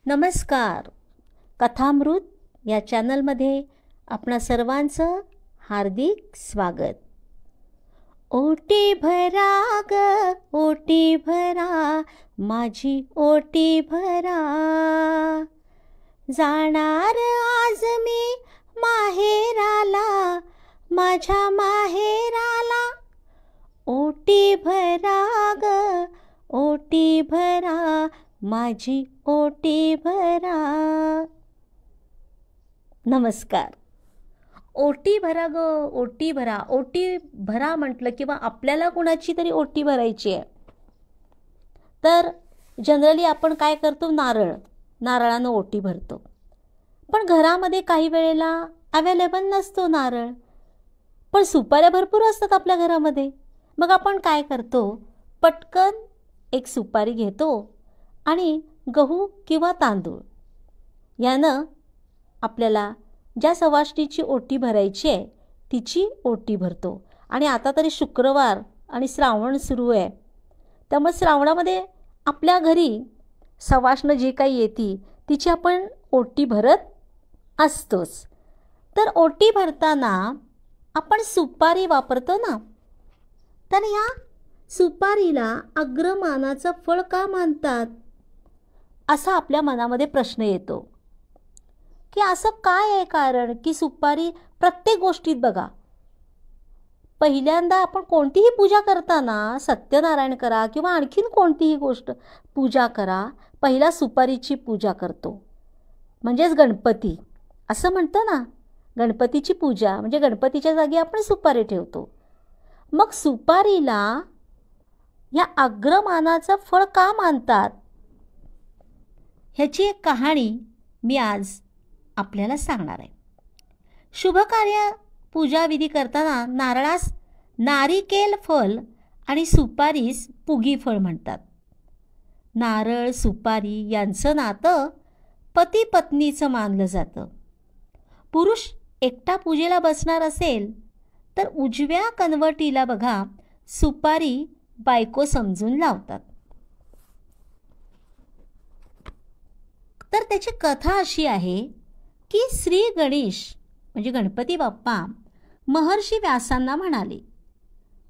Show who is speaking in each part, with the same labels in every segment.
Speaker 1: नमस्कार. कथामृत या चॅनलमध्ये आपणा सर्वांचं हार्दिक स्वागत. ओटी भरा ग ओटी भरा, माझी ओटी भरा, जाणार आज मी माहेराला, माझ्या माहेराला. ओटी भरा ग ओटी भरा, माझी ओटी भरा. नमस्कार. ओटी भरा ग ओटी भरा. ओटी भरा म्हटलं किंवा आपल्याला कोणाची तरी ओटी भरायची आहे तर जनरली आपण काय करतो, नारळानं ओटी भरतो. पण घरामध्ये काही वेळेला अवेलेबल नसतो नारळ, पण सुपाऱ्या भरपूर असतात आपल्या घरामध्ये. मग आपण काय करतो, पटकन एक सुपारी घेतो आणि गहू किंवा तांदूळ यानं आपल्याला ज्या सवाष्णीची ओटी भरायची आहे तिची ओटी भरतो. आणि आता तरी शुक्रवार आणि श्रावण सुरू आहे, त्यामुळे श्रावणामध्ये आपल्या घरी सवाष्ण जी काही येते तिची आपण ओटी भरत असतोच. तर ओटी भरताना आपण सुपारी वापरतो ना, तर ह्या सुपारीला अग्रमानाचं फळ का मानतात असा आपल्या मनामध्ये प्रश्न येतो की असं काय आहे कारण की सुपारी प्रत्येक गोष्टीत बघा, पहिल्यांदा आपण कोणतीही पूजा करताना, सत्यनारायण करा किंवा आणखीन कोणतीही गोष्ट पूजा करा, पहिला सुपारीची पूजा करतो. म्हणजेच गणपती असं म्हणतो ना, गणपतीची पूजा म्हणजे गणपतीच्या जागी आपण सुपारी ठेवतो. मग सुपारीला या अग्रमानाचं फळ का मानतात ह्याची एक कहाणी मी आज आपल्याला सांगणार आहे. शुभकार्य पूजाविधी करताना नारळास नारिकेल फळ आणि सुपारीस पुगी फळ म्हणतात. नारळ सुपारी यांचं नातं पती पत्नीचं मानलं जातं. पुरुष एकटा पूजेला बसणार असेल तर उजव्या कनवटीला बघा सुपारी बायको समजून लावतात. तर त्याची कथा अशी आहे की श्री गणेश म्हणजे गणपती बाप्पा महर्षी व्यासांना म्हणाले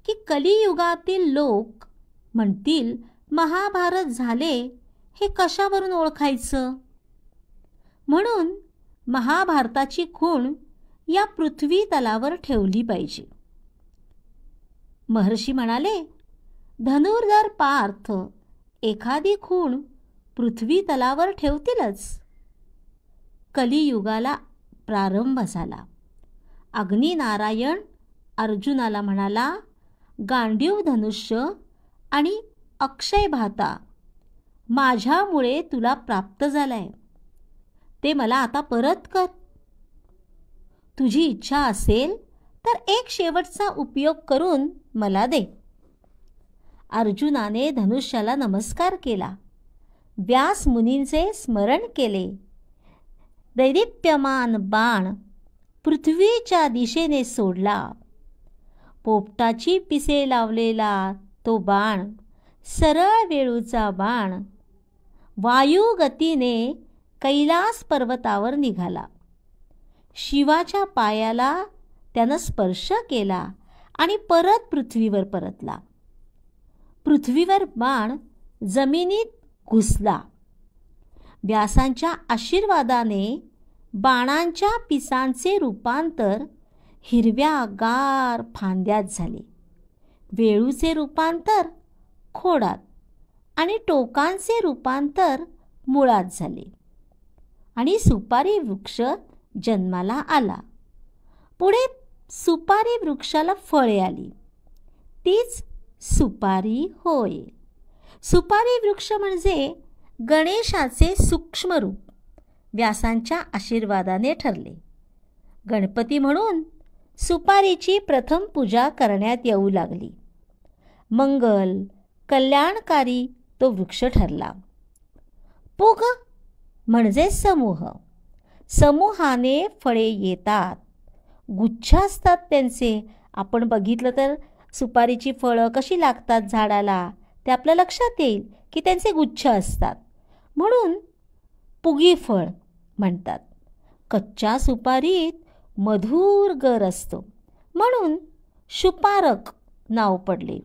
Speaker 1: की कलियुगातील लोक म्हणतील महाभारत झाले हे कशावरून ओळखायचं, म्हणून महाभारताची खूण या पृथ्वी तलावर ठेवली पाहिजे. महर्षी म्हणाले, धनुर्धर पार्थ एखादी खूण पृथ्वी तलावर ठेवतीलच. कलियुगाला प्रारंभ झाला. अग्निनारायण अर्जुनाला म्हणाला, गांडीव धनुष्य आणि अक्षय भाता माझ्यामुळे तुला प्राप्त झालाय, ते मला आता परत कर. तुझी इच्छा असेल तर एक शेवटचा उपयोग करून मला दे. अर्जुनाने धनुष्याला नमस्कार केला, व्यास मुनींचे स्मरण केले. दैदिप्यमान बाण पृथ्वीच्या दिशेने सोडला. पोपटाची पिसे लावलेला तो बाण सरळ वेळूचा बाण वायुगतीने कैलास पर्वतावर निघाला. शिवाच्या पायाला त्यानं स्पर्श केला आणि परत पृथ्वीवर परतला. पृथ्वीवर बाण जमिनीत घुसला. व्यासांच्या आशीर्वादाने बाणांच्या पिसांचे रूपांतर हिरव्या गार फांद्यात झाले. वेळूचे रूपांतर खोडात आणि टोकांचे रूपांतर मुळात झाले आणि सुपारी वृक्ष जन्माला आला. पुढे सुपारी वृक्षाला फळे आली, तीच सुपारी होय. सुपारी वृक्ष म्हणजे गणेशाचे सूक्ष्म रूप व्यासांच्या आशीर्वादाने ठरले. गणपती म्हणून सुपारीची प्रथम पूजा करण्यात येऊ लागली. मंगल कल्याणकारी तो वृक्ष ठरला. पुग म्हणजे समूह, समूहाने फळे येतात, गुच्छ असतात त्यांचे. आपण बघितलं तर सुपारीची फळं कशी लागतात झाडाला ते आपल्या लक्षात येईल की त्यांचे गुच्छ असतात. म्हणून पुगीफळ म्हणतात. कच्च्या सुपारीत मधुर गर असतो म्हणून सुपारक नाव पडले.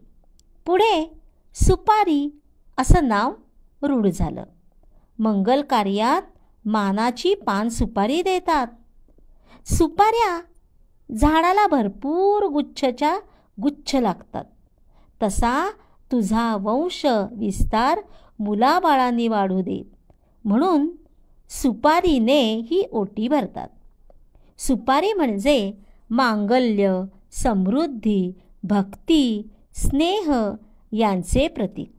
Speaker 1: पुढे सुपारी असं नाव रूढ झालं. मंगल कार्यात मानाची पान सुपारी देतात. सुपाऱ्या झाडाला भरपूर गुच्छच्या गुच्छ लागतात. तसा तुझा वंश विस्तार मुलाबाळांनी वाढू देत म्हणून सुपारीने ही ओटी भरतात. सुपारी म्हणजे मांगल्य, समृद्धी, भक्ती, स्नेह यांचे प्रतीक.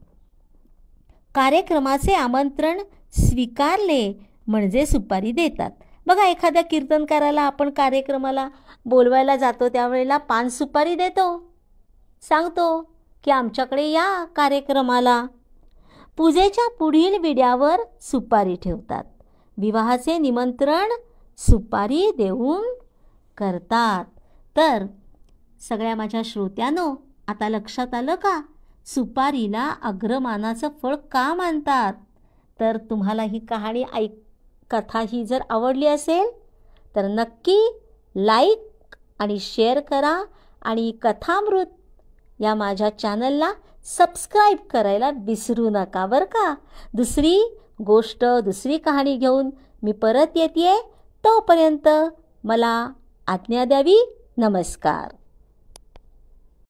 Speaker 1: कार्यक्रमाचे आमंत्रण स्वीकारले म्हणजे सुपारी देतात. बघा, एखाद्या कीर्तनकाराला आपण कार्यक्रमाला बोलवायला जातो त्यावेळेला पान सुपारी देतो, सांगतो की आमच्याकडे या कार्यक्रमाला. पूजेच्या पुढील विड्यावर सुपारी ठेवतात. विवाहाचे निमंत्रण सुपारी देऊन करतात. तर सगळ्या माझ्या श्रोत्यांनो, आता लक्षात आलं का सुपारीला अग्रमानाचं फळ का मानतात? तर तुम्हाला ही कथा ही जर आवडली असेल तर नक्की लाईक आणि शेअर करा आणि कथामृत या माझ्या चॅनलला सबस्क्राईब करायला विसरू नका बरं का. दुसरी गोष्ट, दुसरी कहाणी घेऊन मी परत येते. तोपर्यंत मला आज्ञा द्यावी. नमस्कार.